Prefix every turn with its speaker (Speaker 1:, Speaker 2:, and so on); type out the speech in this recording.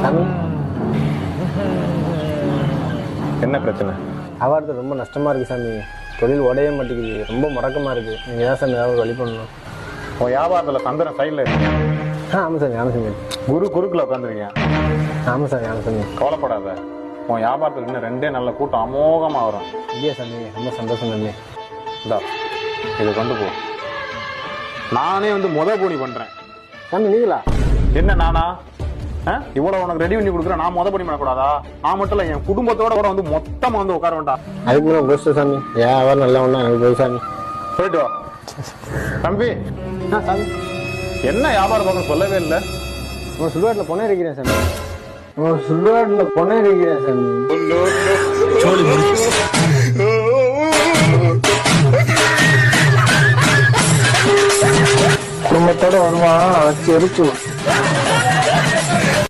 Speaker 1: சாமி,
Speaker 2: என்ன பிரச்சனை?
Speaker 1: வியாபாரத்தில் ரொம்ப நஷ்டமாக இருக்குது சாமி. தொழில் உடைய மாட்டேங்குது, ரொம்ப முடக்கமாக இருக்குது. நீங்கள் தான் சாமி ஏதாவது வழி பண்ணணும்.
Speaker 2: உன் வியாபாரத்தில் சந்திரன் சைடில் இருக்கு.
Speaker 1: ஆமாம் சாமி, ஆமாம் சாமி.
Speaker 2: குறுக்கில் உட்காந்துருக்கீங்க.
Speaker 1: ஆமாம் சாமி, ஆமாம் சாமி.
Speaker 2: கவலைப்படாத, உன் வியாபாரத்தில் இன்னும் 2 நல்ல கூட்டம் அமோகமாக வரும்.
Speaker 1: இல்லையா சாமி, ரொம்ப சந்தோஷம் சாமி.
Speaker 2: இந்தா இதை கொண்டு போ. நானே முத போனி பண்றேன்.
Speaker 1: சாமி நீங்களா?
Speaker 2: என்ன நானா? இவ்வளவு உனக்கு ரெடி பண்ணி கொடுக்குறேன். நான் முத பண்ணி பண்ணக்கூடாதா? நான் மட்டும் இல்ல, என் குடும்பத்தோட கூட மொத்தமா உட்கார வேண்டாம்.
Speaker 1: அதுக்கு மேலே பெஸ்ட்டு சாமி. வியாபாரம் நல்லா ஒன்றா எனக்கு போய் சாமி.
Speaker 2: போயிட்டு வா தம்பி.
Speaker 1: சாமி,
Speaker 2: என்ன வியாபாரம் பார்க்க சொல்லவே இல்லை.
Speaker 1: உங்கள் சுடுகாட்டில் பொண்ணை இருக்கிறேன் சாமி. உங்கள் சுடுகாட்டில் பொண்ணை இருக்கிறேன் சாமி. குடும்பத்தோட வருவான், வச்சு எரிச்சு